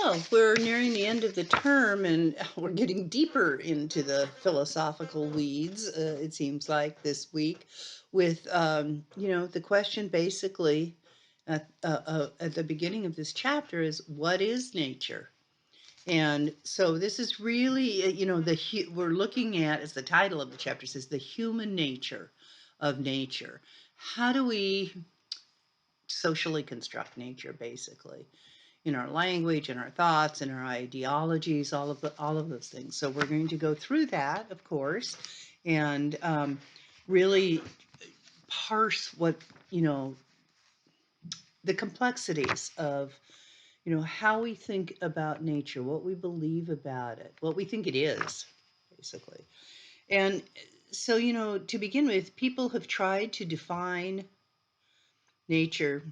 Well, we're nearing the end of the term and we're getting deeper into the philosophical weeds, it seems like this week, with, the question basically at the beginning of this chapter is what is nature? And so this is really, we're looking at, as the title of the chapter says, the human nature of nature. How do we socially construct nature, basically? In our language, in our thoughts, in our ideologies, all of those things. So we're going to go through that, of course, and really parse what you know the complexities of how we think about nature, what we believe about it, what we think it is, basically. And so to begin with, people have tried to define nature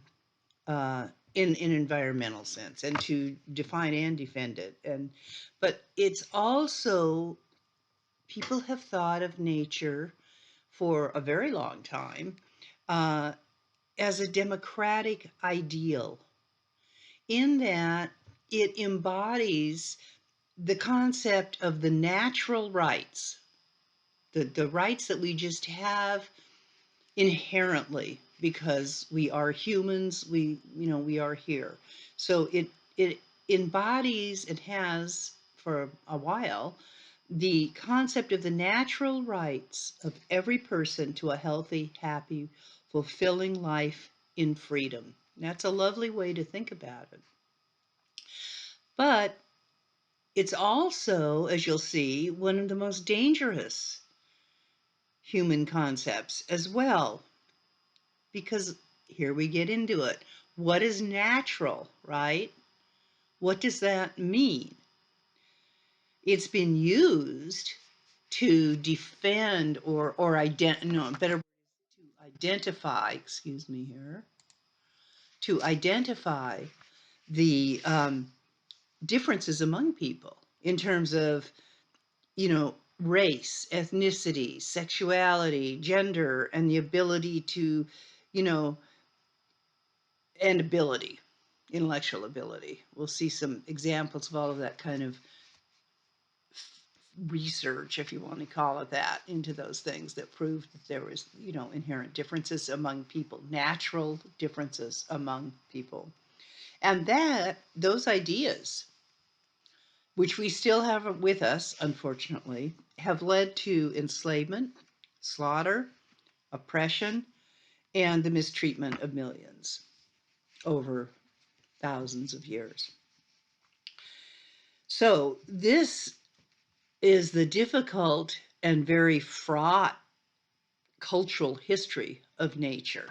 uh, in environmental sense and to define and defend it. But it's also, people have thought of nature for a very long time uh, as a democratic ideal, in that it embodies the concept of the natural rights, the rights that we just have inherently because we are humans, we are here. So it embodies, it has for a while, the concept of the natural rights of every person to a healthy, happy, fulfilling life in freedom. That's a lovely way to think about it. But it's also, as you'll see, one of the most dangerous human concepts as well, because here we get into it. What is natural, right? What does that mean? It's been used to defend or no, better to identify, excuse me here, to identify the differences among people in terms of, race, ethnicity, sexuality, gender, and the ability to, you know, and ability, intellectual ability. We'll see some examples of all of that kind of research, if you want to call it that, into those things that proved that there was, inherent differences among people, natural differences among people. And that those ideas, which we still have with us, unfortunately, have led to enslavement, slaughter, oppression, and the mistreatment of millions over thousands of years. So this is the difficult and very fraught cultural history of nature.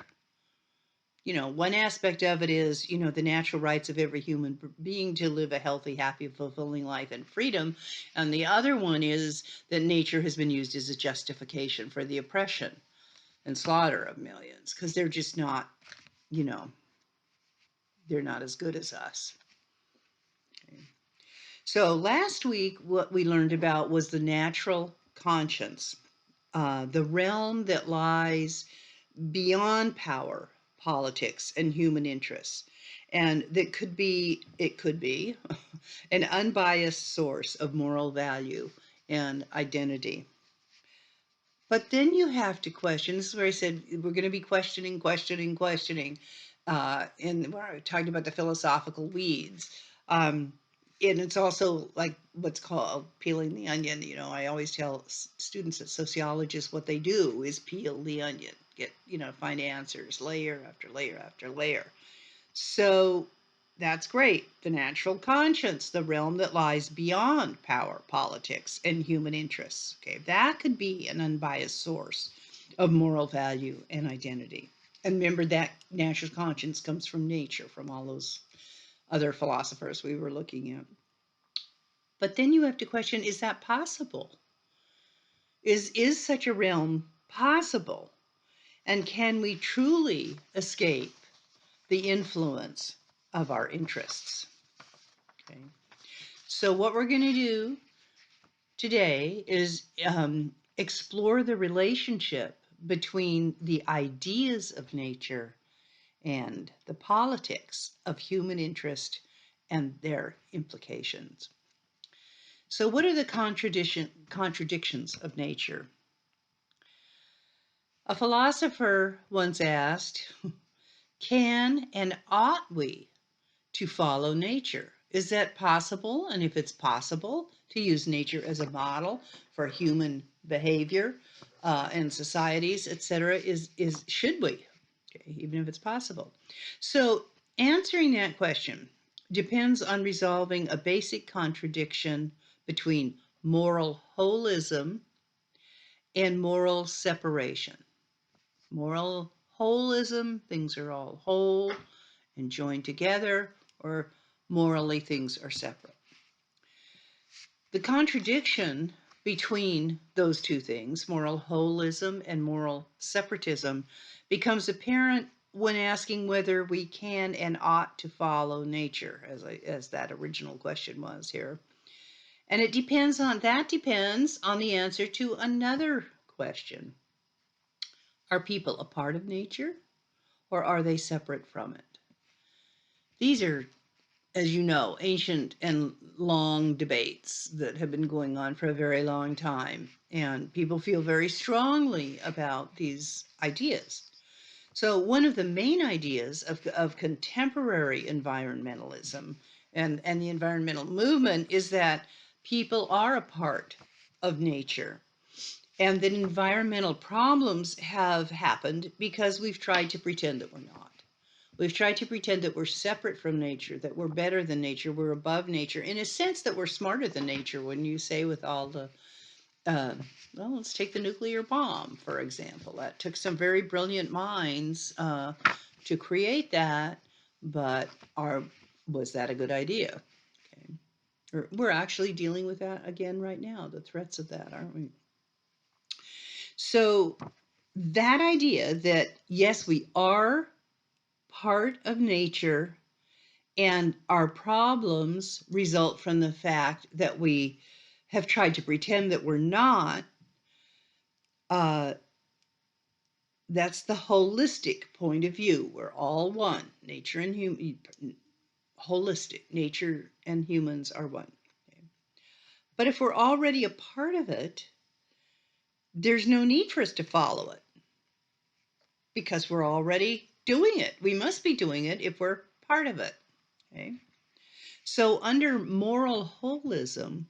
One aspect of it is, the natural rights of every human being to live a healthy, happy, fulfilling life and freedom. And the other one is that nature has been used as a justification for the oppression and slaughter of millions, because they're just not, you know, they're not as good as us. Okay. So last week, what we learned about was the natural conscience, the realm that lies beyond power, politics, and human interests. And it could be an unbiased source of moral value and identity. But then you have to question, this is where I said we're going to be questioning. And we're talking about the philosophical weeds. And it's also like what's called peeling the onion. I always tell students that sociologists, what they do is peel the onion, find answers layer after layer after layer. So that's great. The natural conscience, the realm that lies beyond power, politics, and human interests. Okay, that could be an unbiased source of moral value and identity. And remember that natural conscience comes from nature, from all those other philosophers we were looking at. But then you have to question, is that possible? Is such a realm possible? And can we truly escape the influence of our interests? Okay. So what we're going to do today is explore the relationship between the ideas of nature and the politics of human interest and their implications. So, what are the contradictions of nature? A philosopher once asked, can and ought we to follow nature? Is that possible? And if it's possible, to use nature as a model for human behavior and societies, etc., should we? Okay, even if it's possible. So answering that question depends on resolving a basic contradiction between moral holism and moral separation. Moral holism, things are all whole and joined together, or morally things are separate. The contradiction between those two things, moral holism and moral separatism, becomes apparent when asking whether we can and ought to follow nature, as that original question was here. And it depends on the answer to another question. Are people a part of nature, or are they separate from it? These are, as you know, ancient and long debates that have been going on for a very long time, and people feel very strongly about these ideas. So one of the main ideas of contemporary environmentalism and the environmental movement is that people are a part of nature, and that environmental problems have happened because we've tried to pretend that we're not. We've tried to pretend that we're separate from nature, that we're better than nature, we're above nature, in a sense that we're smarter than nature. When you say with all the, well, let's take the nuclear bomb, for example. That took some very brilliant minds to create that, but was that a good idea? Okay. We're actually dealing with that again right now, the threats of that, aren't we? So that idea that, yes, we are part of nature and our problems result from the fact that we have tried to pretend that we're not, that's the holistic point of view. We're all one. Nature and holistic. Nature and humans are one. Okay. But if we're already a part of it, there's no need for us to follow it because we're already doing it. We must be doing it if we're part of it. Okay. So under moral holism,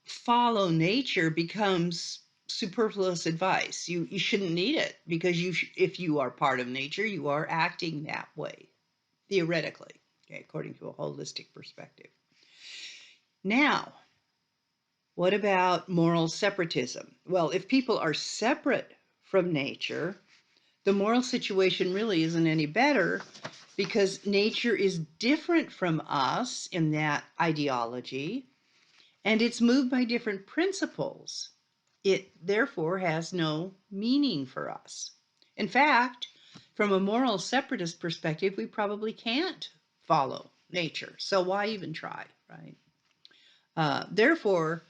follow nature becomes superfluous advice. You shouldn't need it because if you are part of nature, you are acting that way, theoretically, okay, according to a holistic perspective. Now, what about moral separatism? Well, if people are separate from nature, the moral situation really isn't any better because nature is different from us in that ideology, and it's moved by different principles. It therefore has no meaning for us. In fact, from a moral separatist perspective, we probably can't follow nature. So why even try, right? Therefore,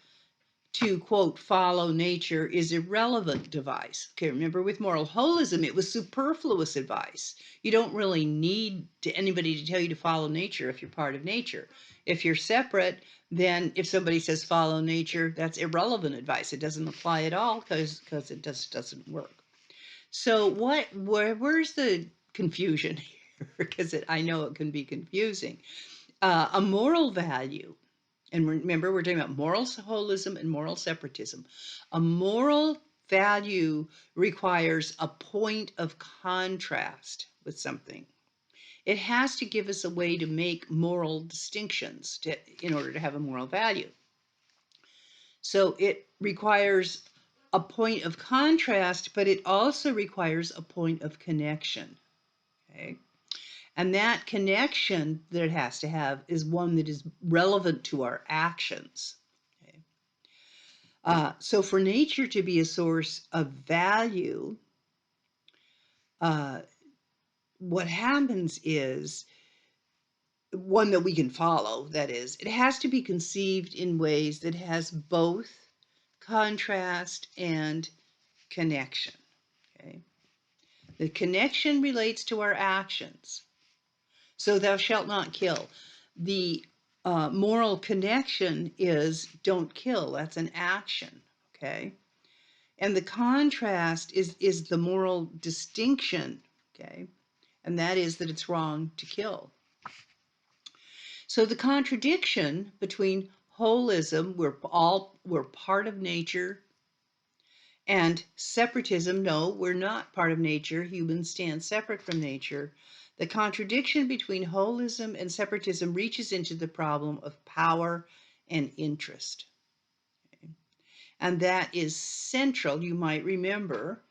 to quote, follow nature is irrelevant advice. Okay, remember with moral holism, it was superfluous advice. You don't really need anybody to tell you to follow nature if you're part of nature. If you're separate, then if somebody says follow nature, that's irrelevant advice. It doesn't apply at all because it just doesn't work. So where's the confusion here? Because I know it can be confusing. A moral value, and remember, we're talking about moral holism and moral separatism. A moral value requires a point of contrast with something. It has to give us a way to make moral distinctions in order to have a moral value. So it requires a point of contrast, but it also requires a point of connection. Okay? And that connection that it has to have is one that is relevant to our actions. Okay? So for nature to be a source of value, what happens is one that we can follow, that is, it has to be conceived in ways that has both contrast and connection. Okay? The connection relates to our actions. So thou shalt not kill. The moral connection is don't kill. That's an action, okay? And the contrast is the moral distinction, okay? And that is that it's wrong to kill. So the contradiction between holism, we're part of nature, and separatism, no, we're not part of nature. Humans stand separate from nature. The contradiction between holism and separatism reaches into the problem of power and interest. Okay? And that is central, you might remember,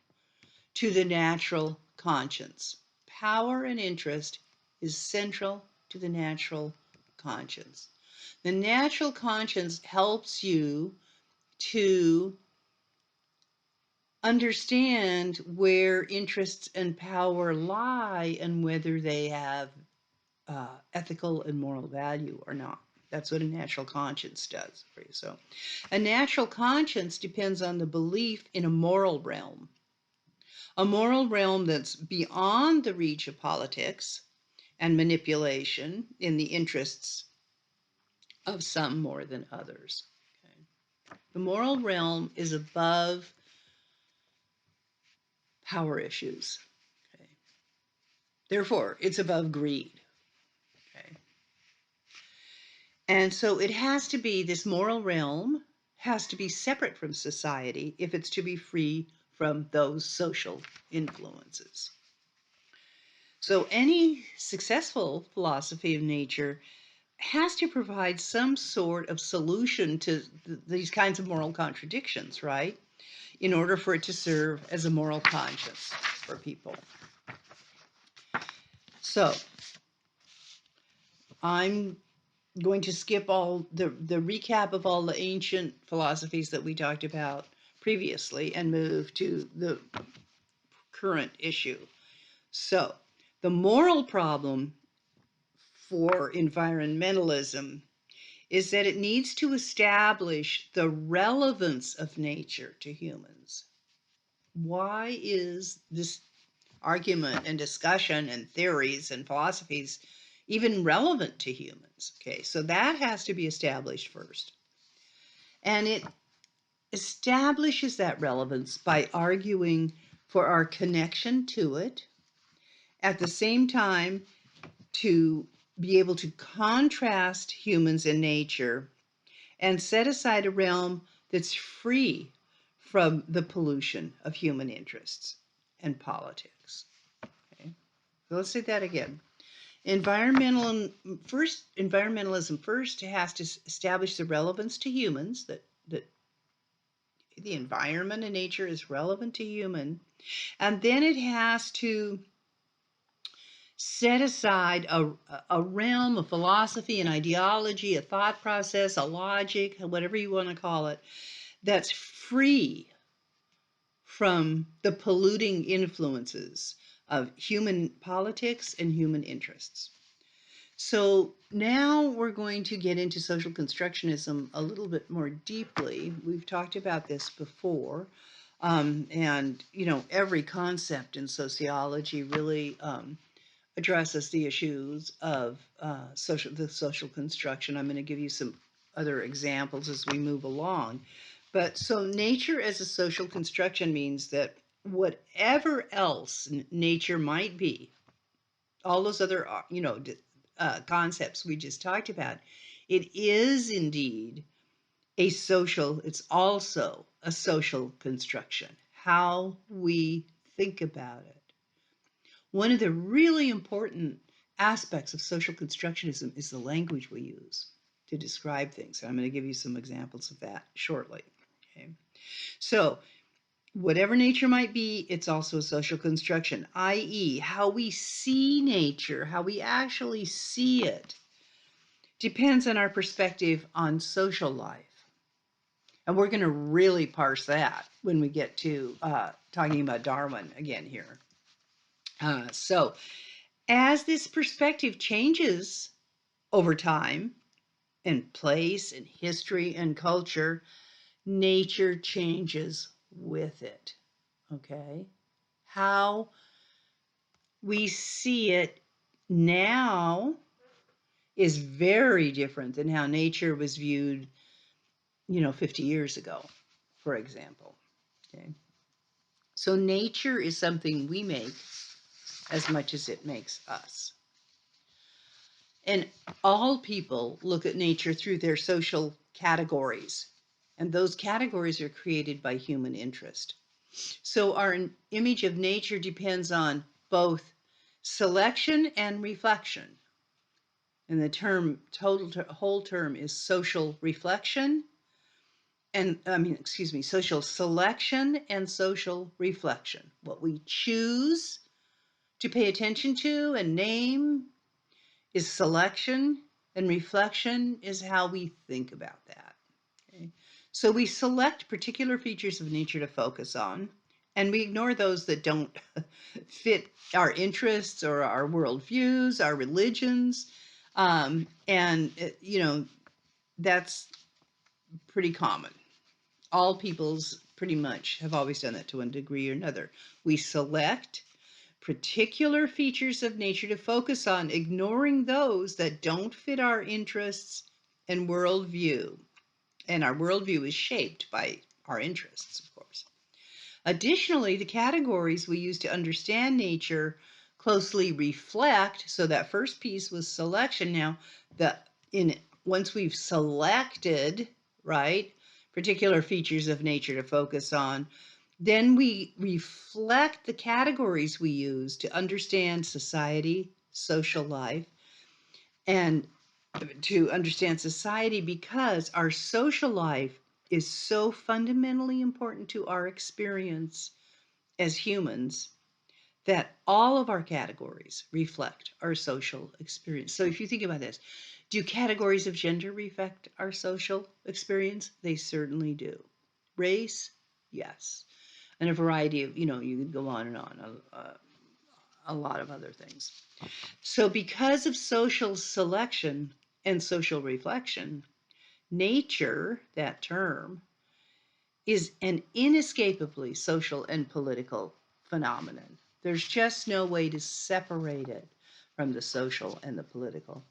to the natural conscience. Power and interest is central to the natural conscience. The natural conscience helps you to understand where interests and power lie and whether they have ethical and moral value or not. That's what a natural conscience does for you. So, a natural conscience depends on the belief in a moral realm that's beyond the reach of politics and manipulation in the interests of some more than others. Okay. The moral realm is above power issues. Okay. Therefore, it's above greed. Okay. And so it has to be, this moral realm has to be separate from society if it's to be free from those social influences. So any successful philosophy of nature has to provide some sort of solution to these kinds of moral contradictions, right? In order for it to serve as a moral conscience for people. So I'm going to skip all the recap of all the ancient philosophies that we talked about previously and move to the current issue. So the moral problem for environmentalism is that it needs to establish the relevance of nature to humans. Why is this argument and discussion and theories and philosophies even relevant to humans? Okay, so that has to be established first. And it establishes that relevance by arguing for our connection to it, at the same time to be able to contrast humans and nature and set aside a realm that's free from the pollution of human interests and politics. Okay, so let's say that again. Environmentalism first has to establish the relevance to humans, that the environment and nature is relevant to human, and then it has to set aside a realm of philosophy and ideology, a thought process, a logic, whatever you want to call it, that's free from the polluting influences of human politics and human interests. So now we're going to get into social constructionism a little bit more deeply. We've talked about this before. And, you know, every concept in sociology really addresses the issues of the social construction. I'm going to give you some other examples as we move along. But so nature as a social construction means that whatever else nature might be, all those other, concepts we just talked about, it is indeed it's also a social construction, how we think about it. One of the really important aspects of social constructionism is the language we use to describe things. I'm going to give you some examples of that shortly. Okay. So, whatever nature might be, it's also a social construction, i.e., how we see nature, how we actually see it, depends on our perspective on social life. And we're going to really parse that when we get to talking about Darwin again here. So, as this perspective changes over time and place and history and culture, nature changes with it. Okay? How we see it now is very different than how nature was viewed, 50 years ago, for example. Okay. So nature is something we make as much as it makes us. And all people look at nature through their social categories, and those categories are created by human interest. So our image of nature depends on both selection and reflection. And the whole term is social reflection, social selection and social reflection. What we choose to pay attention to and name is selection, and reflection is how we think about that. Okay? So we select particular features of nature to focus on, and we ignore those that don't fit our interests or our worldviews, our religions. That's pretty common. All peoples pretty much have always done that to one degree or another. We select particular features of nature to focus on, ignoring those that don't fit our interests and worldview. And our worldview is shaped by our interests, of course. Additionally, the categories we use to understand nature closely reflect. So that first piece was selection. Now, once we've selected, right, particular features of nature to focus on, then we reflect the categories we use to understand society, social life, and to understand society, because our social life is so fundamentally important to our experience as humans that all of our categories reflect our social experience. So if you think about this, do categories of gender reflect our social experience? They certainly do. Race? Yes. And a variety of, you could go on and on, a lot of other things. So because of social selection and social reflection, nature, that term, is an inescapably social and political phenomenon. There's just no way to separate it from the social and the political.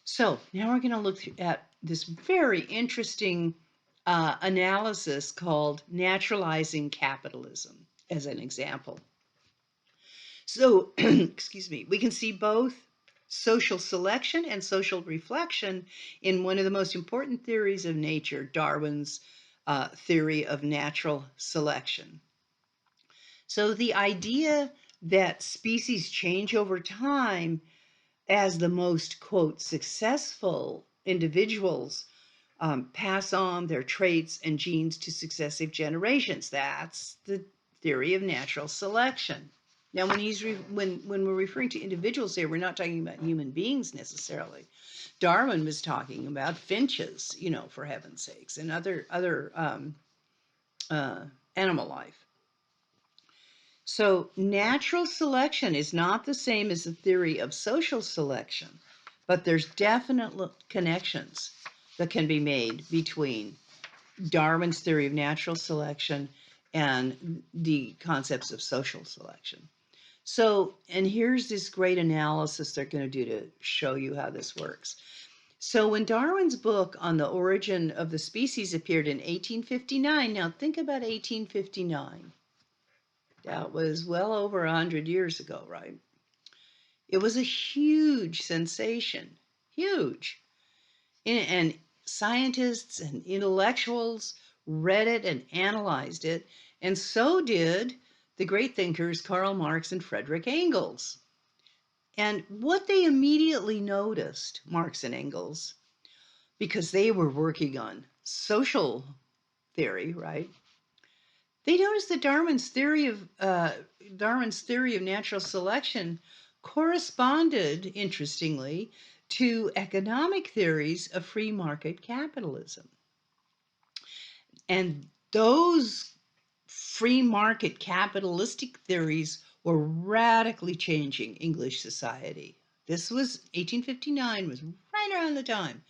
So now we're going to look at this very interesting analysis called naturalizing capitalism as an example. So, excuse me, we can see both social selection and social reflection in one of the most important theories of nature, Darwin's theory of natural selection. So the idea that species change over time as the most, quote, successful individuals pass on their traits and genes to successive generations. That's the theory of natural selection. Now, when we're referring to individuals here, we're not talking about human beings necessarily. Darwin was talking about finches, for heaven's sakes, and other animal life. So natural selection is not the same as the theory of social selection, but there's definite connections that can be made between Darwin's theory of natural selection and the concepts of social selection. So, and here's this great analysis they're going to do to show you how this works. So when Darwin's book on the origin of the species appeared in 1859, now think about 1859. That was well over 100 years ago, right? It was a huge sensation, huge. And scientists and intellectuals read it and analyzed it, and so did the great thinkers Karl Marx and Friedrich Engels. And what they immediately noticed, Marx and Engels, because they were working on social theory, right? They noticed that Darwin's theory of natural selection corresponded, interestingly, to economic theories of free market capitalism. And those free market capitalistic theories were radically changing English society. This was 1859, was right around the time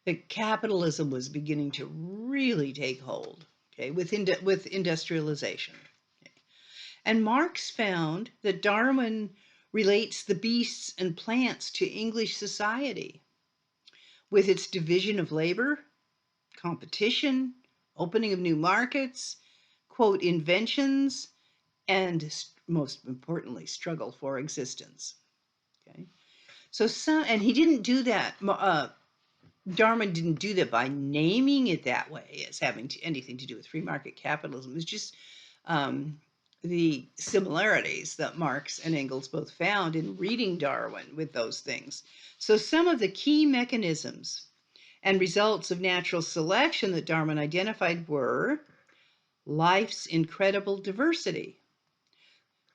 that capitalism was beginning to really take hold, okay, with industrialization. Okay. And Marx found that Darwin relates the beasts and plants to English society with its division of labor, competition, opening of new markets, quote, inventions, and most importantly, struggle for existence. Okay. So and he didn't do that. Darwin didn't do that by naming it that way as having anything to do with free market capitalism. It's just the similarities that Marx and Engels both found in reading Darwin with those things. So some of the key mechanisms and results of natural selection that Darwin identified were life's incredible diversity.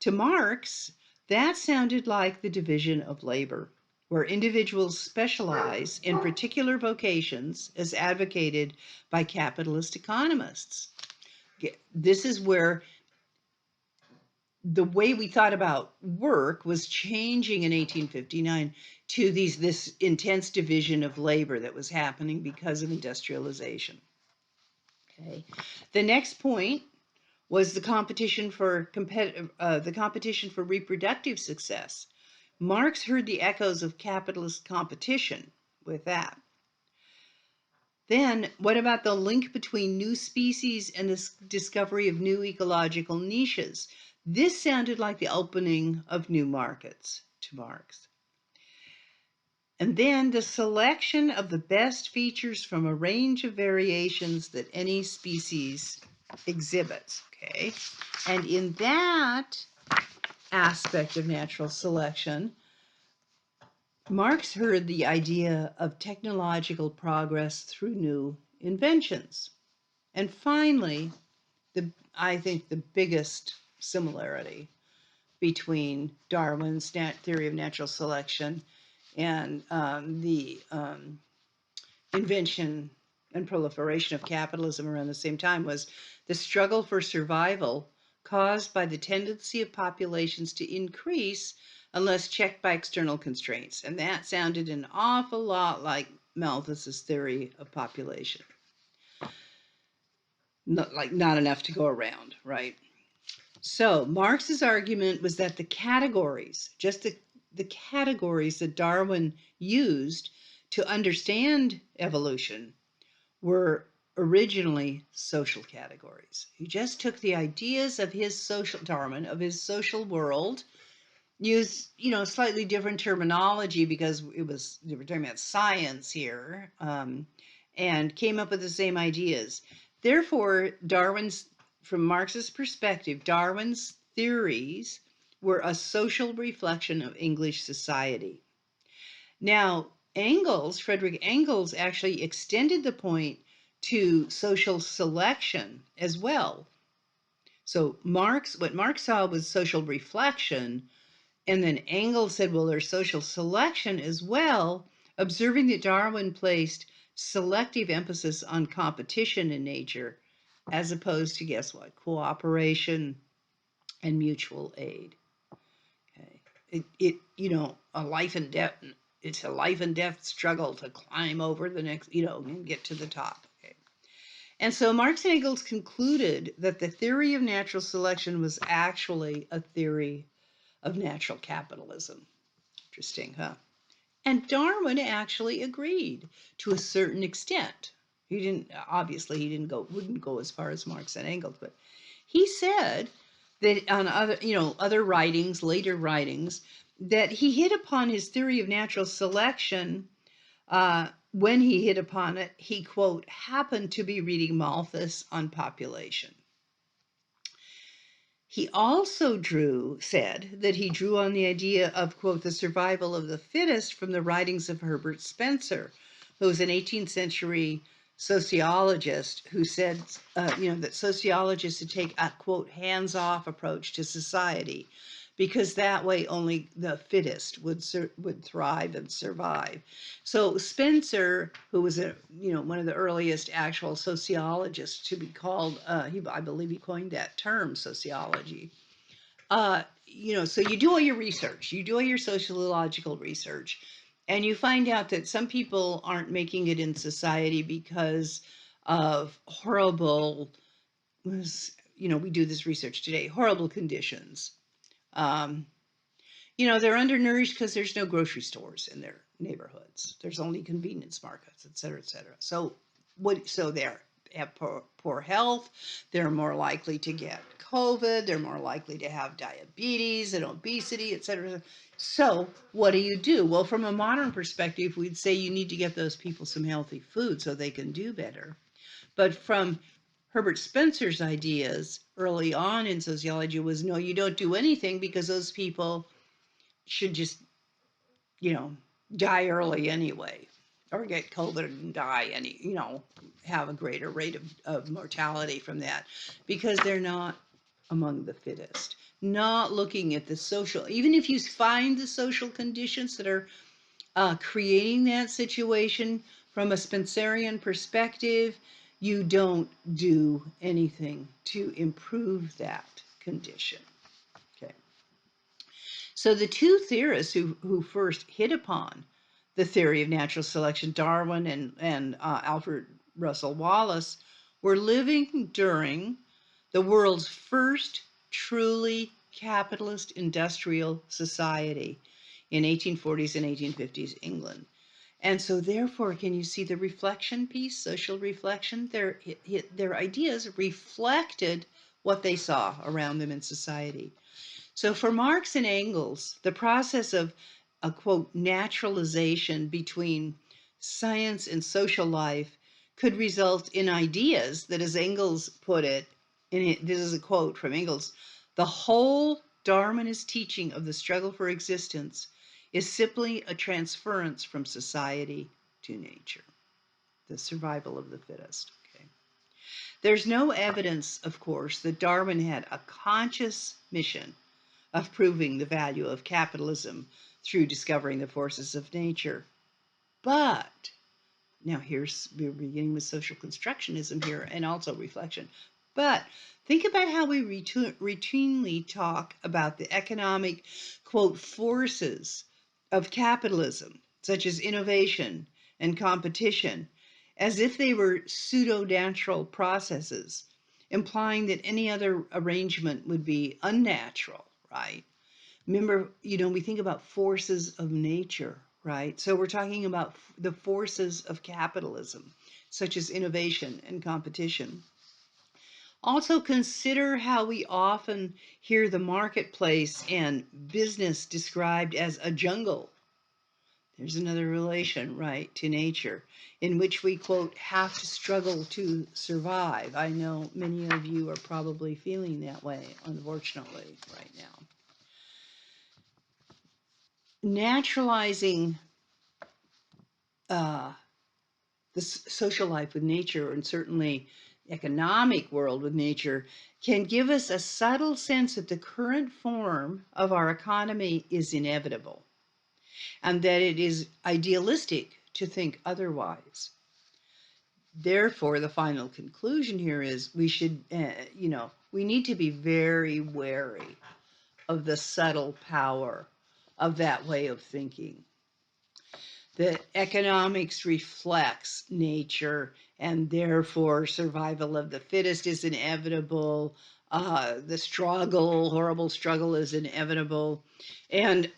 To Marx, that sounded like the division of labor, where individuals specialize in particular vocations as advocated by capitalist economists. This is where the way we thought about work was changing in 1859 to this intense division of labor that was happening because of industrialization. Okay. The next point was the competition for reproductive success. Marx heard the echoes of capitalist competition with that. Then, what about the link between new species and the discovery of new ecological niches? This sounded like the opening of new markets to Marx. And then the selection of the best features from a range of variations that any species exhibits. Okay. And in that aspect of natural selection, Marx heard the idea of technological progress through new inventions. And finally, I think the biggest similarity between Darwin's theory of natural selection and the invention and proliferation of capitalism around the same time was the struggle for survival caused by the tendency of populations to increase unless checked by external constraints. And that sounded an awful lot like Malthus's theory of population. Not enough to go around, right? So Marx's argument was that the categories, just the categories that Darwin used to understand evolution were originally social categories. He just took the ideas of his social world, used, slightly different terminology because they were talking about science here, and came up with the same ideas. Therefore, from Marx's perspective, Darwin's theories were a social reflection of English society. Now, Frederick Engels actually extended the point to social selection as well. So what Marx saw was social reflection, and then Engels said, well, there's social selection as well, observing that Darwin placed selective emphasis on competition in nature, as opposed to, guess what, cooperation and mutual aid. Okay. A life and death. It's a life and death struggle to climb over the next, and get to the top. Okay. And so Marx and Engels concluded that the theory of natural selection was actually a theory of natural capitalism. Interesting, huh? And Darwin actually agreed to a certain extent. Wouldn't go as far as Marx and Engels, but he said that on other writings, later writings, that he hit upon his theory of natural selection. When he hit upon it, he, quote, happened to be reading Malthus on population. He also said that he drew on the idea of, quote, the survival of the fittest from the writings of Herbert Spencer, who was an 18th century sociologist who said, that sociologists should take a, quote, hands-off approach to society, because that way only the fittest would thrive and survive. So Spencer, who was one of the earliest actual sociologists to be called, I believe he coined that term, sociology. So you do all your research, you do all your sociological research, and you find out that some people aren't making it in society because of horrible, we do this research today, horrible conditions. They're undernourished because there's no grocery stores in their neighborhoods. There's only convenience markets, et cetera, et cetera. So they have poor health. They're more likely to get COVID. They're more likely to have diabetes and obesity, et cetera. So what do? Well, from a modern perspective, we'd say you need to get those people some healthy food so they can do better. But from Herbert Spencer's ideas early on in sociology was, no, you don't do anything because those people should just, die early anyway, or get COVID and die have a greater rate of mortality from that, because they're not among the fittest. Not looking at the social, even if you find the social conditions that are creating that situation from a Spencerian perspective, you don't do anything to improve that condition. Okay. So the two theorists who first hit upon the theory of natural selection, Darwin and Alfred Russel Wallace, were living during the world's first truly capitalist industrial society in 1840s and 1850s England. And so therefore, can you see the reflection piece, social reflection? Their ideas reflected what they saw around them in society. So for Marx and Engels, the process of a quote naturalization between science and social life could result in ideas that, as Engels put it, this is a quote from Engels, the whole Darwinist teaching of the struggle for existence is simply a transference from society to nature, the survival of the fittest. Okay. There's no evidence, of course, that Darwin had a conscious mission of proving the value of capitalism through discovering the forces of nature. But now we're beginning with social constructionism here and also reflection. But think about how we routinely talk about the economic, quote, forces of capitalism, such as innovation and competition, as if they were pseudo-natural processes, implying that any other arrangement would be unnatural, right? Remember, we think about forces of nature, right? So we're talking about the forces of capitalism, such as innovation and competition. Also consider how we often hear the marketplace and business described as a jungle. There's another relation, right, to nature, in which we, quote, have to struggle to survive. I know many of you are probably feeling that way, unfortunately, right now. Naturalizing the social life with nature, and certainly economic world with nature, can give us a subtle sense that the current form of our economy is inevitable and that it is idealistic to think otherwise. Therefore, the final conclusion here is we should, we need to be very wary of the subtle power of that way of thinking. The economics reflects nature, and therefore survival of the fittest is inevitable. The horrible struggle, is inevitable. And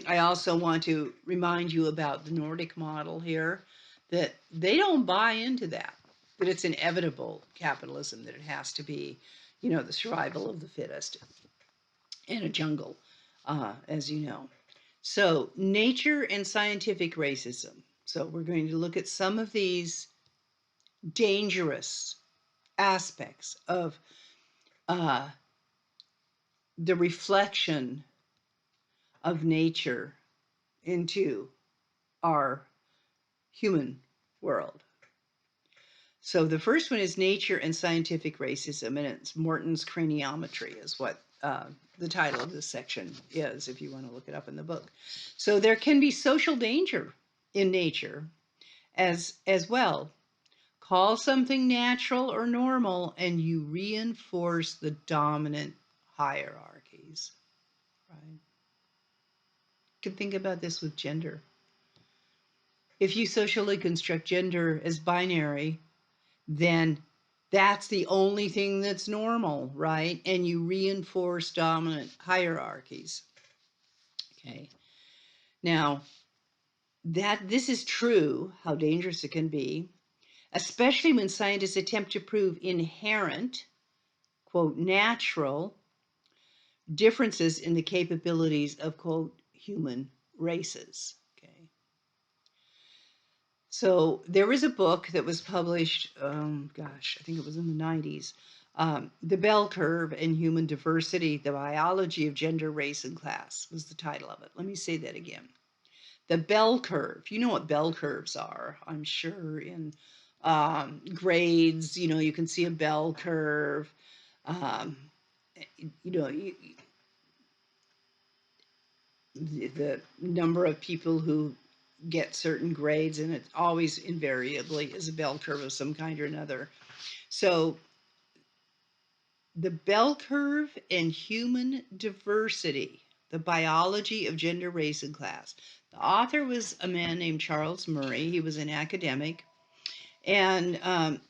I also want to remind you about the Nordic model here, that they don't buy into that it's inevitable capitalism, that it has to be, the survival of the fittest in a jungle, as you know. So nature and scientific racism. So we're going to look at some of these dangerous aspects of the reflection of nature into our human world. So the first one is nature and scientific racism, and it's Morton's craniometry is what the title of this section is, if you want to look it up in the book. So there can be social danger in nature as well. Call something natural or normal, and you reinforce the dominant hierarchies, right? You can think about this with gender. If you socially construct gender as binary, then that's the only thing that's normal, right? And you reinforce dominant hierarchies. Okay. Now, that this is true, how dangerous it can be, especially when scientists attempt to prove inherent, quote, natural differences in the capabilities of, quote, human races. Okay. So there was a book that was published, gosh, I think it was in the 90s. The Bell Curve in Human Diversity, The Biology of Gender, Race, and Class was the title of it. Let me say that again. The bell curve. You know what bell curves are, I'm sure, in grades. You know, you can see a bell curve. Um, you know, the number of people who get certain grades, and it always invariably is a bell curve of some kind or another. So the bell curve in human diversity, the biology of gender, race, and class. The author was a man named Charles Murray. He was an academic. And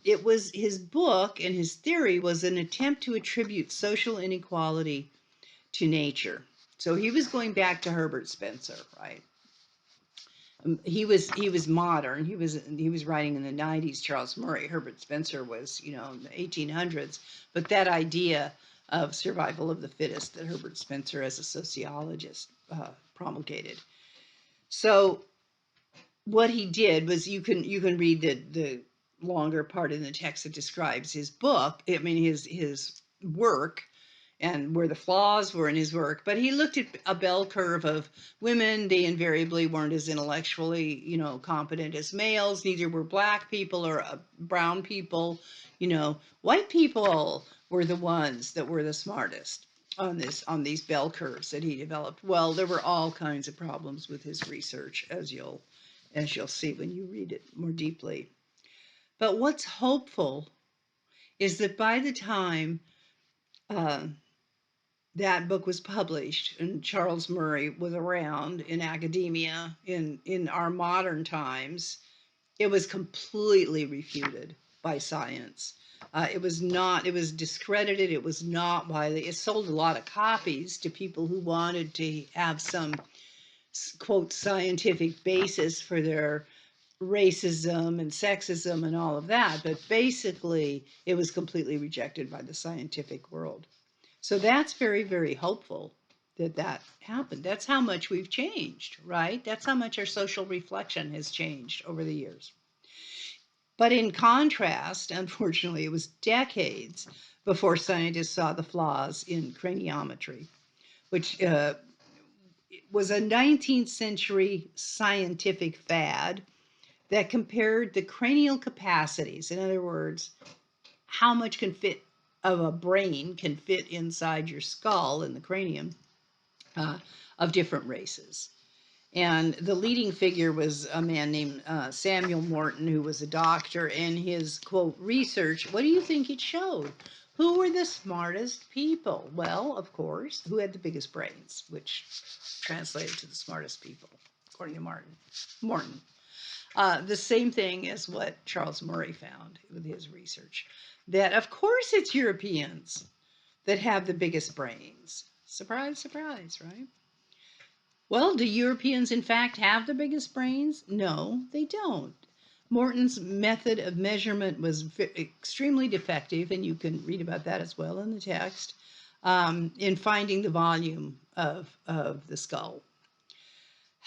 it was his book, and his theory was an attempt to attribute social inequality to nature. So he was going back to Herbert Spencer, right? He was modern. He was writing in the 90s. Charles Murray. Herbert Spencer was, you know, in the 1800s. But that idea of survival of the fittest that Herbert Spencer, as a sociologist, promulgated. So what he did was, you can read the longer part in the text that describes his book. I mean, his work, and where the flaws were in his work. But he looked at a bell curve of women. They invariably weren't as intellectually, you know, competent as males. Neither were black people or brown people. You know, white people were the ones that were the smartest on these bell curves that he developed. Well, there were all kinds of problems with his research, as you'll see when you read it more deeply. But what's hopeful is that by the time uh, that book was published and Charles Murray was around in academia in our modern times, it was completely refuted by science. It was not, it was discredited. It was not widely, it sold a lot of copies to people who wanted to have some, quote, scientific basis for their racism and sexism and all of that. But basically, it was completely rejected by the scientific world. So that's very, very hopeful that that happened. That's how much we've changed, right? That's how much our social reflection has changed over the years. But in contrast, unfortunately, it was decades before scientists saw the flaws in craniometry, which was a 19th century scientific fad that compared the cranial capacities. In other words, how much can fit of a brain can fit inside your skull in the cranium, uh, of different races. And the leading figure was a man named Samuel Morton, who was a doctor. And his, quote, research, what do you think it showed? Who were the smartest people? Well, of course, who had the biggest brains, which translated to the smartest people, according to Morton. The same thing as what Charles Murray found with his research, that of course it's Europeans that have the biggest brains. Surprise, surprise, right? Well, do Europeans in fact have the biggest brains? No, they don't. Morton's method of measurement was extremely defective, and you can read about that as well in the text, in finding the volume of the skull.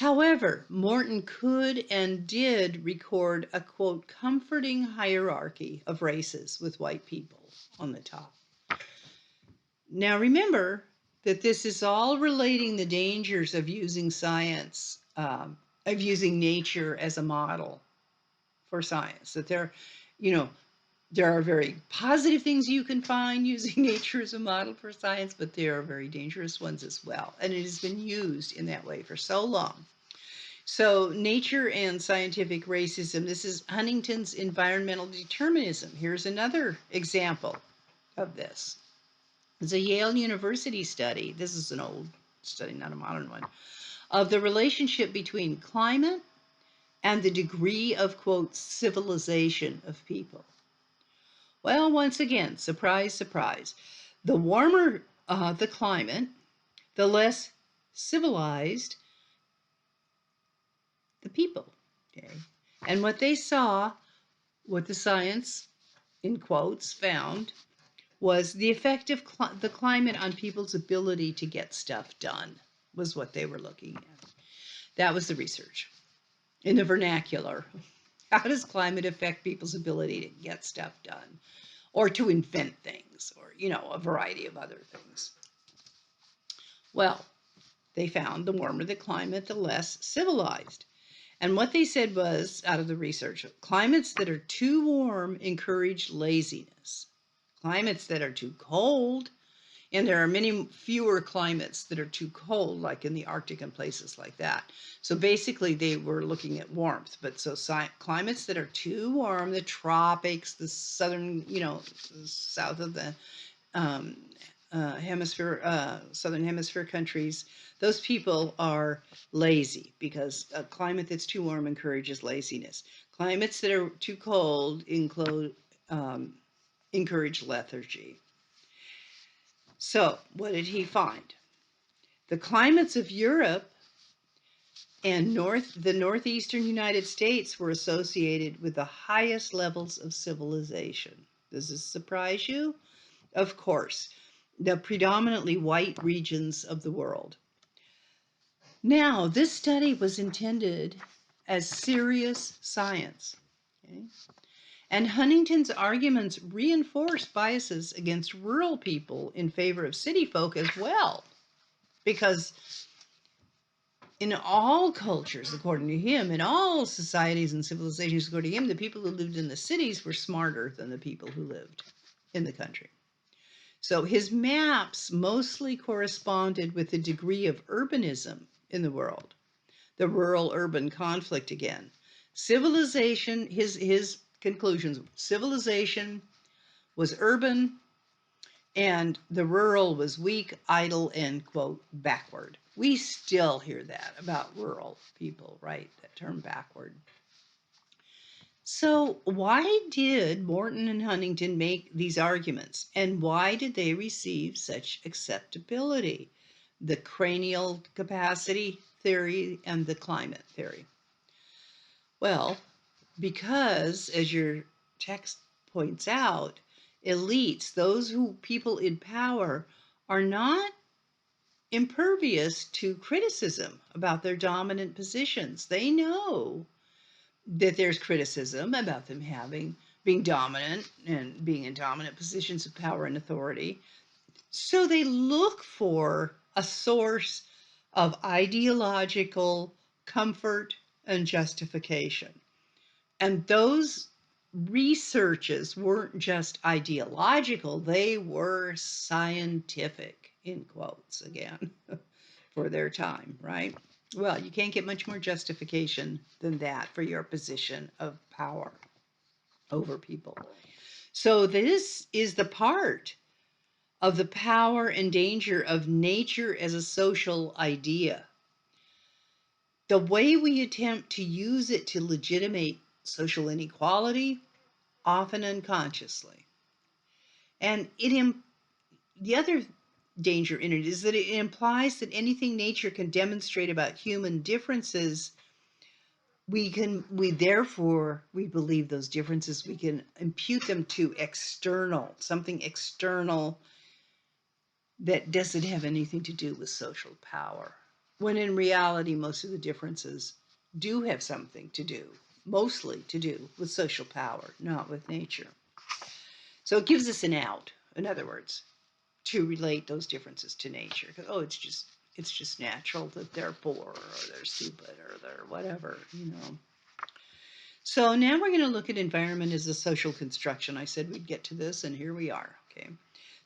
However, Morton could and did record a, quote, comforting hierarchy of races with white people on the top. Now remember that this is all relating the dangers of using science, of using nature as a model for science. That there, you know, there are very positive things you can find using nature as a model for science, but there are very dangerous ones as well. And it has been used in that way for so long. So nature and scientific racism, this is Huntington's environmental determinism. Here's another example of this. It's a Yale University study. This is an old study, not a modern one, of the relationship between climate and the degree of, quote, civilization of people. Well, once again, surprise, surprise. The warmer the climate, the less civilized the people. Okay. And what they saw, what the science, in quotes, found was the effect of the climate on people's ability to get stuff done, was what they were looking at. That was the research. In the vernacular, how does climate affect people's ability to get stuff done or to invent things or, a variety of other things? Well, they found the warmer the climate, the less civilized. And what they said was, out of the research, climates that are too warm encourage laziness. Climates that are too cold, and there are many fewer climates that are too cold, like in the Arctic and places like that. So basically, they were looking at warmth. But so climates that are too warm, the tropics, the southern, south of the southern hemisphere countries, those people are lazy because a climate that's too warm encourages laziness. Climates that are too cold encourage lethargy. So, what did he find? The climates of Europe and the northeastern United States were associated with the highest levels of civilization. Does this surprise you? Of course, the predominantly white regions of the world. Now, this study was intended as serious science. Okay? And Huntington's arguments reinforce biases against rural people in favor of city folk as well. Because in all cultures, according to him, in all societies and civilizations, according to him, the people who lived in the cities were smarter than the people who lived in the country. So his maps mostly corresponded with the degree of urbanism in the world, the rural-urban conflict again. Civilization, his conclusions, civilization was urban and the rural was weak, idle, and, quote, backward. We still hear that about rural people, right? That term backward. So why did Morton and Huntington make these arguments? And why did they receive such acceptability? The cranial capacity theory and the climate theory. Well, because, as your text points out, elites, people in power, are not impervious to criticism about their dominant positions. They know that there's criticism about them being dominant and being in dominant positions of power and authority. So they look for a source of ideological comfort and justification. And those researches weren't just ideological, they were scientific, in quotes again, for their time, right? Well, you can't get much more justification than that for your position of power over people. So this is the part of the power and danger of nature as a social idea. The way we attempt to use it to legitimate social inequality, often unconsciously. And the other danger in it is that it implies that anything nature can demonstrate about human differences, we believe those differences, we can impute them to something external that doesn't have anything to do with social power. When in reality, most of the differences do have something to do, mostly to do with social power, not with nature. So it gives us an out, in other words, to relate those differences to nature. Because, it's just natural that they're poor or they're stupid or they're whatever, So now we're going to look at environment as a social construction. I said we'd get to this, and here we are. Okay.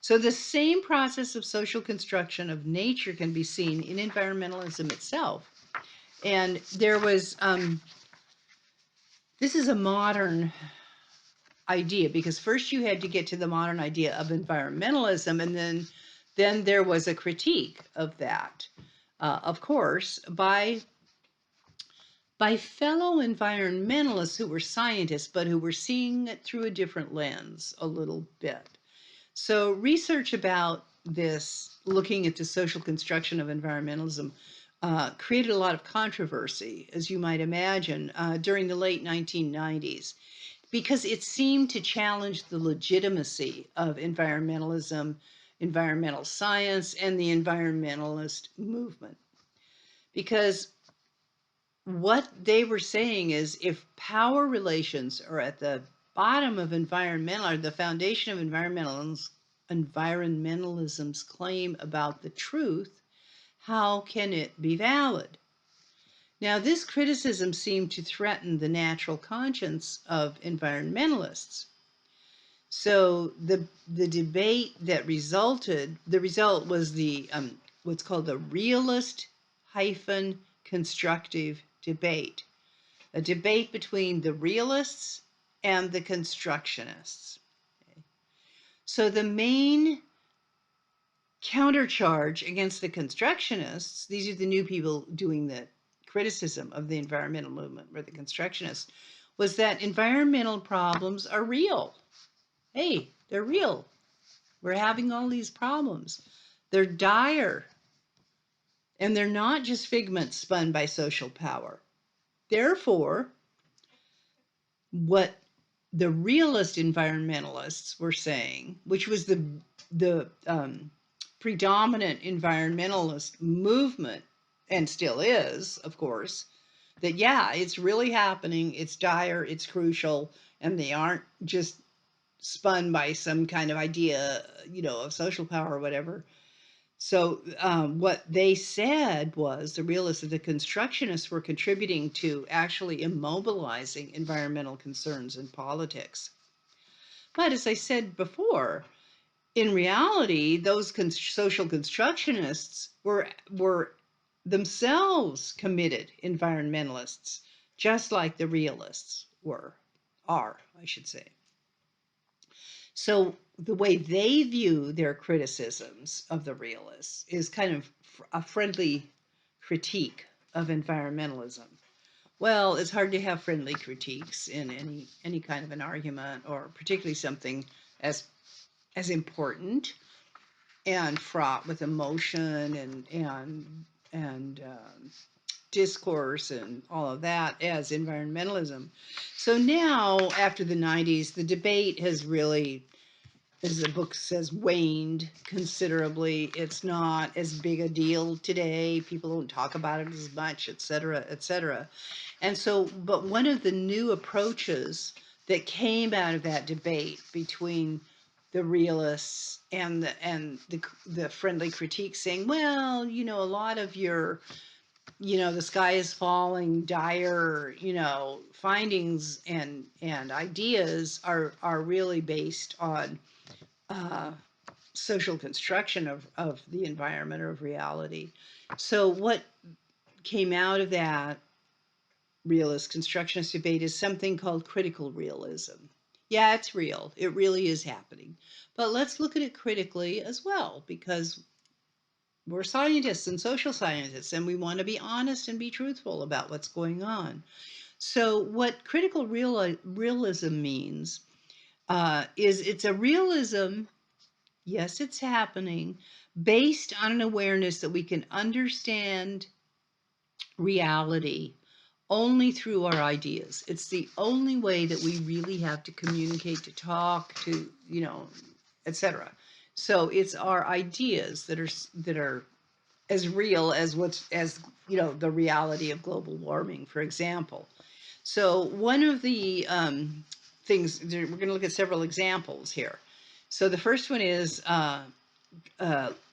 So the same process of social construction of nature can be seen in environmentalism itself. And there was, this is a modern idea, because first you had to get to the modern idea of environmentalism, and then there was a critique of that, of course, by fellow environmentalists who were scientists, but who were seeing it through a different lens a little bit. So research about this looking at the social construction of environmentalism created a lot of controversy, as you might imagine, during the late 1990s, because it seemed to challenge the legitimacy of environmentalism, environmental science, and the environmentalist movement. Because what they were saying is if power relations are at the bottom of environmental, or the foundation of environmentalism's claim about the truth, how can it be valid? Now, this criticism seemed to threaten the natural conscience of environmentalists. So the debate that resulted, the result was the what's called the realist hyphen constructive debate, a debate between the realists and the constructionists. Okay. So the main countercharge against the constructionists, these are the new people doing the criticism of the environmental movement, or the constructionists, was that environmental problems are real. Hey, they're real. We're having all these problems. They're dire. And they're not just figments spun by social power. Therefore, what the realist environmentalists were saying, which was the predominant environmentalist movement, and still is, of course, that yeah, it's really happening, it's dire, it's crucial, and they aren't just spun by some kind of idea, of social power or whatever. So what they said was the realists that the constructionists were contributing to actually immobilizing environmental concerns in politics. But as I said before, in reality, those social constructionists were themselves committed environmentalists, just like the realists are, I should say. So the way they view their criticisms of the realists is kind of a friendly critique of environmentalism. Well, it's hard to have friendly critiques in any kind of an argument, or particularly something as important and fraught with emotion and discourse and all of that as environmentalism. So now, after the 90s, the debate has really, as the book says, waned considerably. It's not as big a deal today. People don't talk about it as much, et cetera, et cetera. And so, but one of the new approaches that came out of that debate between the realists and the friendly critique saying, well, a lot of your, the sky is falling, dire, findings and ideas are really based on social construction of the environment or of reality. So what came out of that realist constructionist debate is something called critical realism. Yeah, it's real. It really is happening. But let's look at it critically as well, because we're scientists and social scientists, and we want to be honest and be truthful about what's going on. So what critical realism means is it's a realism, yes, it's happening, based on an awareness that we can understand reality only through our ideas. It's the only way that we really have to communicate, to talk, to, etc. So it's our ideas that are as real as the reality of global warming, for example. So one of the things, we're going to look at several examples here. So the first one is a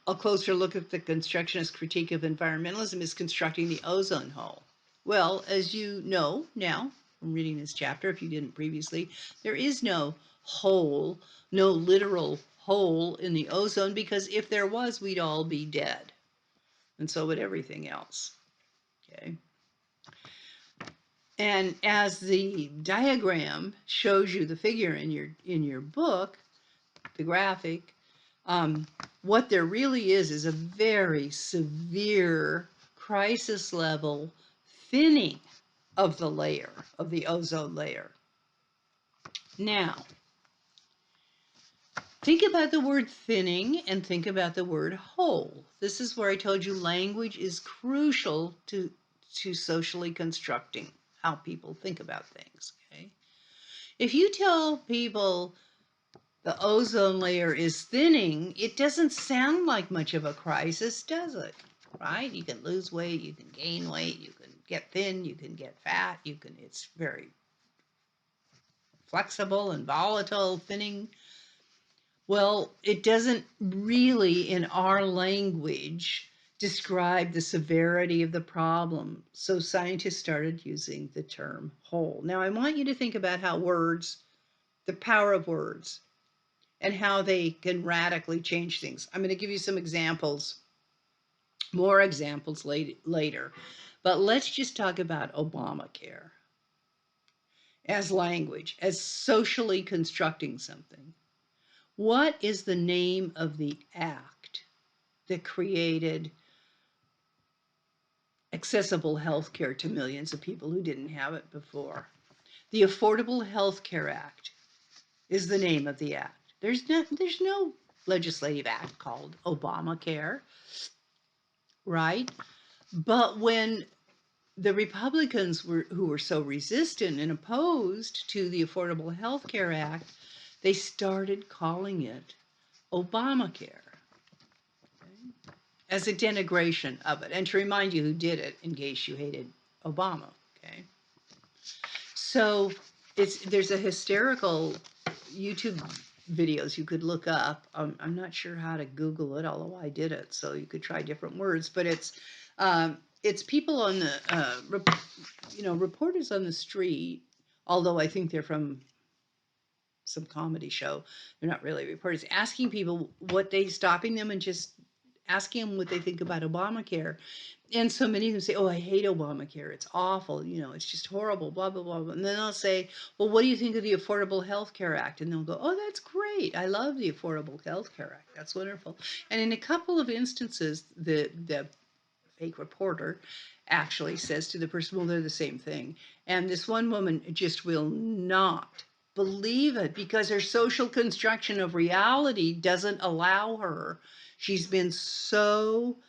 closer look at the constructionist critique of environmentalism is constructing the ozone hole. Well, as you know now from reading this chapter, if you didn't previously, there is no hole, no literal hole in the ozone, because if there was, we'd all be dead. And so would everything else. Okay. And as the diagram shows you, the figure in your book, the graphic, what there really is a very severe crisis level thinning of the layer, of the ozone layer. Now, Think about the word thinning and think about the word whole. This is where I told you language is crucial to socially constructing how people think about things. Okay. If you tell people the ozone layer is thinning, it doesn't sound like much of a crisis, does it? Right? You can lose weight, you can gain weight, you can get thin, you can get fat, it's very flexible and volatile, thinning. Well, it doesn't really, in our language, describe the severity of the problem. So scientists started using the term whole. Now, I want you to think about how words, the power of words, and how they can radically change things. I'm going to give you some examples, more examples later. But let's just talk about Obamacare as language, as socially constructing something. What is the name of the act that created accessible health care to millions of people who didn't have it before? The Affordable Health Care Act is the name of the act. There's no legislative act called Obamacare, right? But when the Republicans who were so resistant and opposed to the Affordable Health Care Act, they started calling it Obamacare, okay, as a denigration of it, and to remind you who did it in case you hated Obama. Okay, so there's a hysterical YouTube videos you could look up. I'm not sure how to Google it, although I did it, so you could try different words. But it's people on the reporters on the street. Although I think they're from some comedy show, they're not really reporters. Asking people stopping them and just asking them what they think about Obamacare. And so many of them say, "Oh, I hate Obamacare. It's awful. It's just horrible, blah, blah, blah, blah." And then they'll say, "Well, what do you think of the Affordable Health Care Act?" And they'll go, "Oh, that's great. I love the Affordable Health Care Act. That's wonderful." And in a couple of instances, the fake reporter actually says to the person, "Well, they're the same thing." And this one woman just will not believe it because her social construction of reality doesn't allow her. She's been so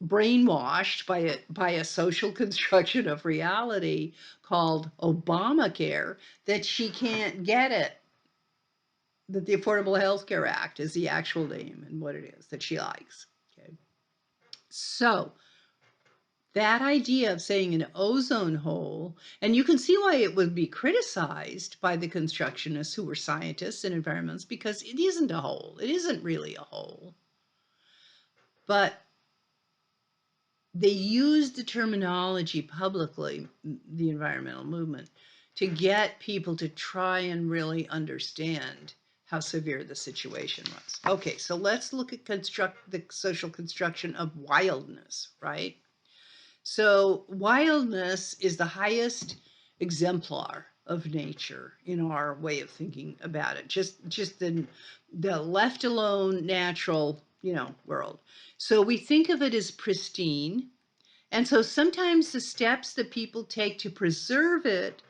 brainwashed by a social construction of reality called Obamacare that she can't get it. That the Affordable Health Care Act is the actual name and what it is that she likes. Okay. So that idea of saying an ozone hole, and you can see why it would be criticized by the constructionists who were scientists and environmentalists, because it isn't a hole. It isn't really a hole. But they used the terminology publicly, the environmental movement, to get people to try and really understand how severe the situation was. Okay, so let's look at the social construction of wildness, right? So wildness is the highest exemplar of nature in our way of thinking about it. Just the left alone natural, world. So we think of it as pristine. And so sometimes the steps that people take to preserve it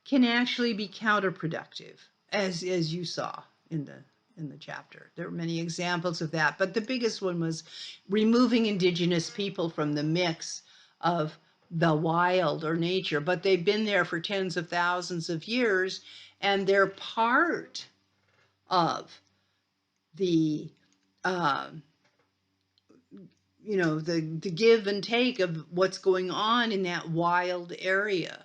can actually be counterproductive, as you saw in the chapter. There are many examples of that, but the biggest one was removing indigenous people from the mix of the wild or nature, but they've been there for tens of thousands of years, and they're part of the the give and take of what's going on in that wild area.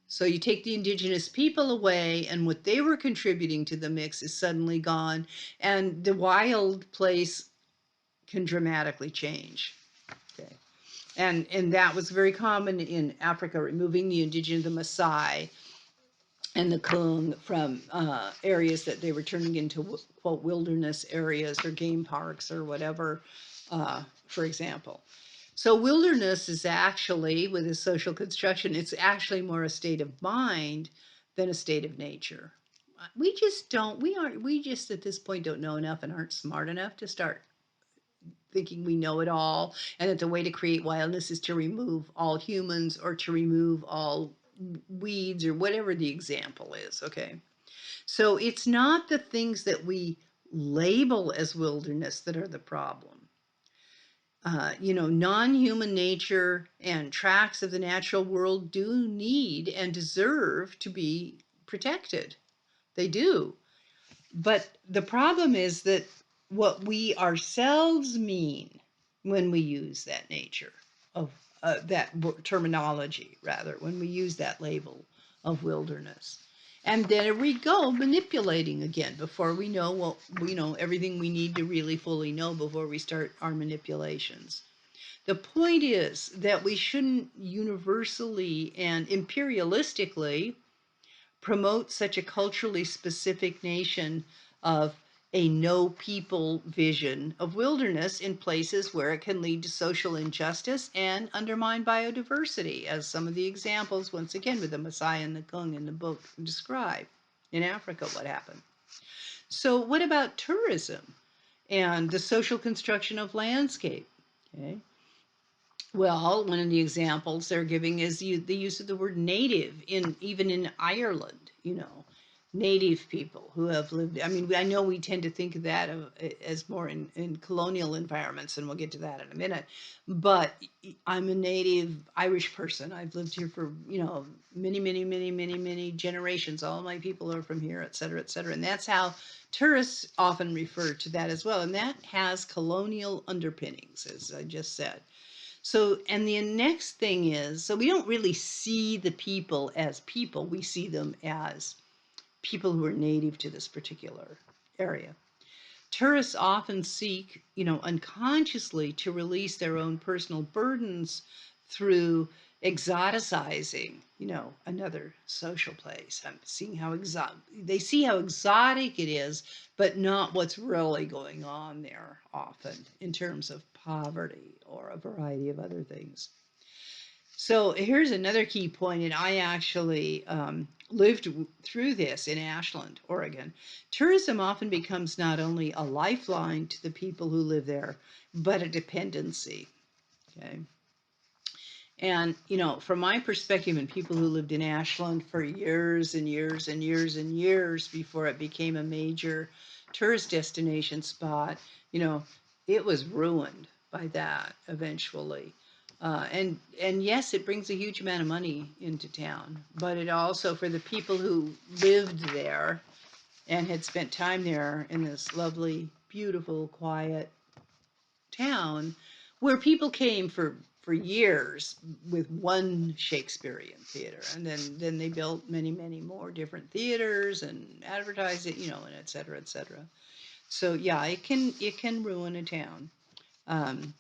So you take the indigenous people away, and what they were contributing to the mix is suddenly gone, and the wild place can dramatically change. Okay. And that was very common in Africa, removing the indigenous, the Maasai and the Kung from areas that they were turning into, quote, wilderness areas or game parks or whatever, for example. So wilderness is actually, with a social construction, it's actually more a state of mind than a state of nature. We just at this point don't know enough and aren't smart enough to start thinking we know it all, and that the way to create wildness is to remove all humans or to remove all weeds or whatever the example is, okay? So it's not the things that we label as wilderness that are the problem. Non-human nature and tracts of the natural world do need and deserve to be protected. They do. But the problem is that what we ourselves mean when we use that nature of terminology, rather, when we use that label of wilderness. And then we go manipulating again before we know what we know everything we need to really fully know before we start our manipulations. The point is that we shouldn't universally and imperialistically promote such a culturally specific nation of a no people vision of wilderness in places where it can lead to social injustice and undermine biodiversity, as some of the examples, once again, with the Maasai and the Kung in the book describe. In Africa, what happened. So, what about tourism and the social construction of landscape? Okay. Well, one of the examples they're giving is the use of the word native even in Ireland, native people who have lived. I mean, I know we tend to think of that as more in colonial environments, and we'll get to that in a minute. But I'm a native Irish person. I've lived here for, many, many, many, many, many generations. All my people are from here, et cetera, et cetera. And that's how tourists often refer to that as well. And that has colonial underpinnings, as I just said. So, and the next thing is, so we don't really see the people as people, we see them as people who are native to this particular area. Tourists often seek, unconsciously to release their own personal burdens through exoticizing, another social place. I'm seeing how they see how exotic it is, but not what's really going on there often in terms of poverty or a variety of other things. So here's another key point, and I actually lived through this in Ashland, Oregon. Tourism often becomes not only a lifeline to the people who live there, but a dependency. Okay. And, from my perspective, and people who lived in Ashland for years and years and years and years before it became a major tourist destination spot, it was ruined by that eventually. And yes, it brings a huge amount of money into town, but it also, for the people who lived there and had spent time there in this lovely, beautiful, quiet town, where people came for years with one Shakespearean theater, and then they built many, many more different theaters and advertised it, and et cetera, et cetera. So yeah, it can ruin a town. Um,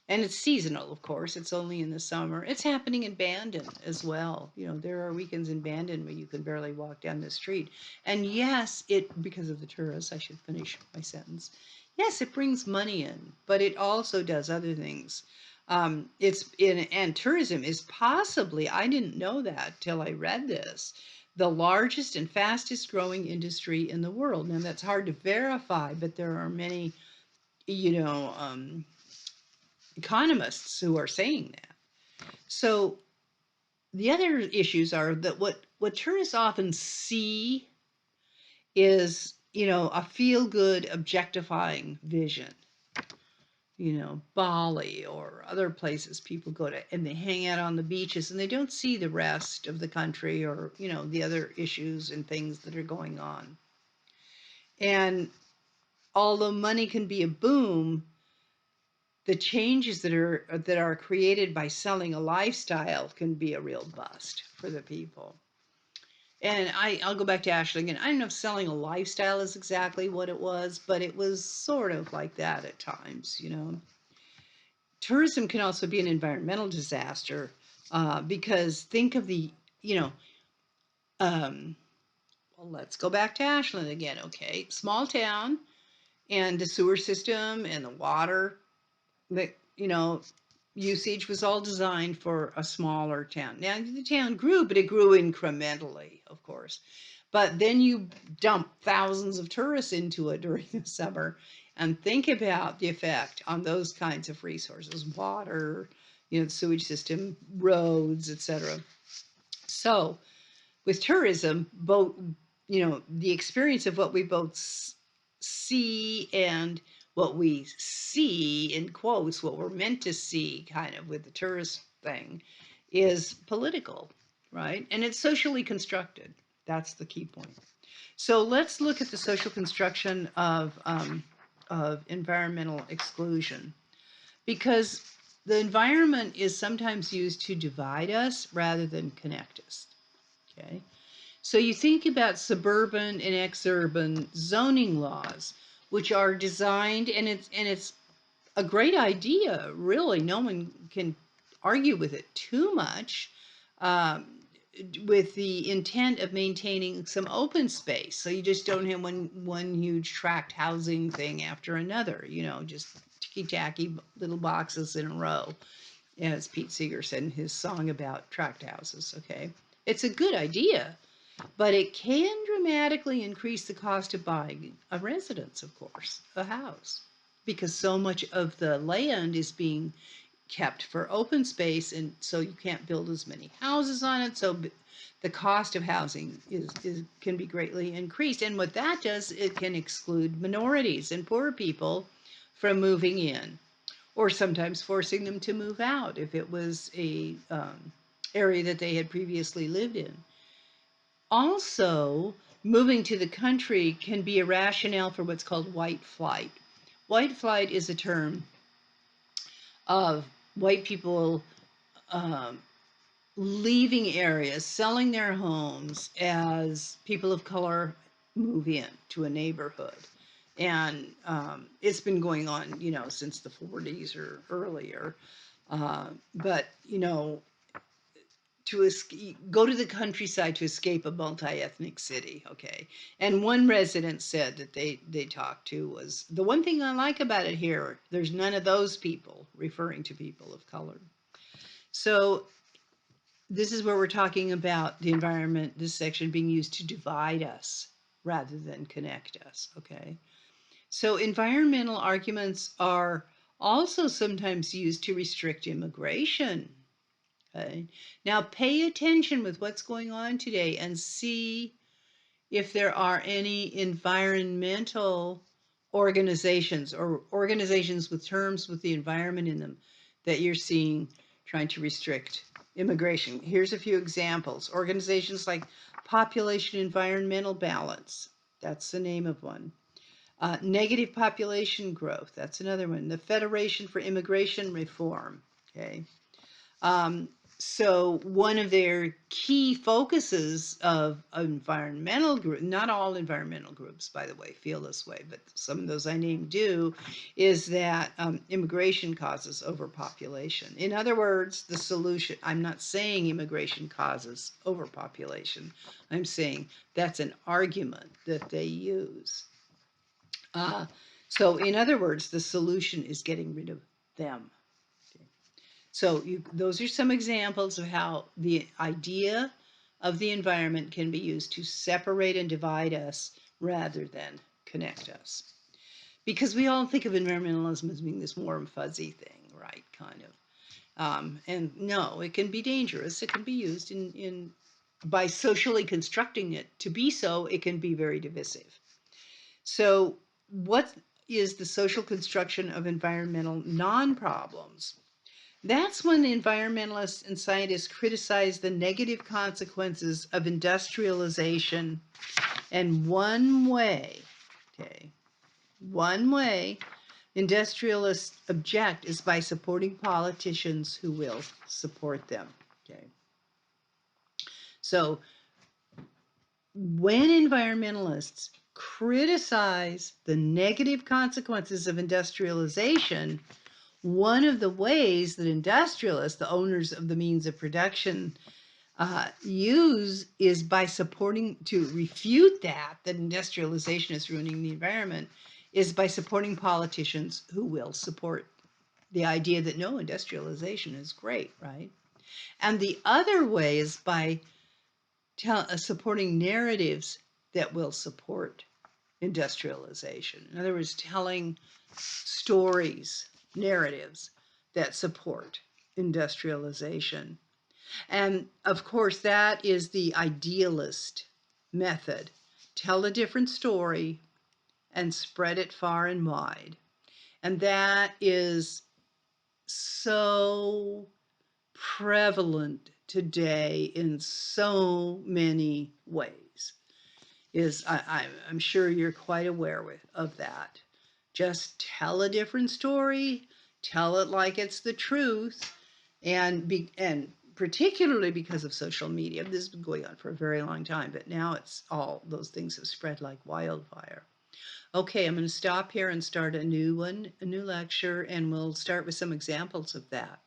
and it's seasonal, of course. It's only in the summer. It's happening in Bandon as well. There are weekends in Bandon where you can barely walk down the street. And yes, because of the tourists, I should finish my sentence. Yes, it brings money in, but it also does other things. And tourism is possibly, I didn't know that till I read this, the largest and fastest growing industry in the world. Now that's hard to verify, but there are many, you know, um, economists who are saying that. So the other issues are that what tourists often see is, a feel good objectifying vision. Bali or other places people go to, and they hang out on the beaches and they don't see the rest of the country, or, the other issues and things that are going on. And although money can be a boom, the changes that are created by selling a lifestyle can be a real bust for the people. And I'll go back to Ashley again. I don't know if selling a lifestyle is exactly what it was, but it was sort of like that at times. Tourism can also be an environmental disaster, because think of you know, um, well, let's go back to Ashland again. Okay, small town, and the sewer system and the water, that usage was all designed for a smaller town. Now the town grew, but it grew incrementally, of course. But then you dump thousands of tourists into it during the summer, and think about the effect on those kinds of resources: water, the sewage system, roads, etc. So with tourism, both the experience of what we both see and what we see in quotes, what we're meant to see, kind of with the tourist thing, is political, right? And it's socially constructed. That's the key point. So let's look at the social construction of environmental exclusion, because the environment is sometimes used to divide us rather than connect us. Okay. So you think about suburban and exurban zoning laws, which are designed, and it's a great idea, really. No one can argue with it too much, um, with the intent of maintaining some open space. So you just don't have one huge tract housing thing after another, just ticky-tacky little boxes in a row, as Pete Seeger said in his song about tract houses, okay? It's a good idea, but it can dramatically increase the cost of buying a residence, of course, a house, because so much of the land is being kept for open space, and so you can't build as many houses on it. So the cost of housing can be greatly increased. And what that does, it can exclude minorities and poor people from moving in, or sometimes forcing them to move out if it was a area that they had previously lived in. Also, moving to the country can be a rationale for what's called white flight. White flight is a term of white people um, leaving areas, selling their homes as people of color move in to a neighborhood. And it's been going on, since the 40s or earlier. But, to go to the countryside to escape a multi-ethnic city, okay? And one resident said that they talked to was, the one thing I like about it here, there's none of those people, referring to people of color. So this is where we're talking about the environment, this section being used to divide us rather than connect us, okay? So environmental arguments are also sometimes used to restrict immigration. Okay. Now pay attention with what's going on today and see if there are any environmental organizations or organizations with terms with the environment in them that you're seeing trying to restrict immigration. Here's a few examples. Organizations like Population Environmental Balance, that's the name of one. Negative population growth, that's another one. The Federation for Immigration Reform, okay. So one of their key focuses of environmental group, not all environmental groups, by the way, feel this way, but some of those I named do, is that immigration causes overpopulation. In other words, the solution, I'm not saying immigration causes overpopulation. I'm saying that's an argument that they use. So in other words, the solution is getting rid of them. So those are some examples of how the idea of the environment can be used to separate and divide us rather than connect us. Because we all think of environmentalism as being this warm, fuzzy thing, right? Kind of. And no, it can be dangerous. It can be used by socially constructing it to be so, it can be very divisive. So what is the social construction of environmental non-problems? That's when the environmentalists and scientists criticize the negative consequences of industrialization. And one way industrialists object is by supporting politicians who will support them. Okay. So when environmentalists criticize the negative consequences of industrialization, one of the ways that industrialists, the owners of the means of production, use is by supporting, to refute that industrialization is ruining the environment, is by supporting politicians who will support the idea that no, industrialization is great, right? And the other way is by supporting narratives that will support industrialization. In other words, telling stories, narratives that support industrialization. And of course, that is the idealist method tell a different story, and spread it far and wide. And that is so prevalent today in so many ways. I'm sure you're quite aware of that. Just tell a different story, tell it like it's the truth, and particularly because of social media. This has been going on for a very long time, but now it's all those things have spread like wildfire. Okay, I'm going to stop here and start a new lecture, and we'll start with some examples of that.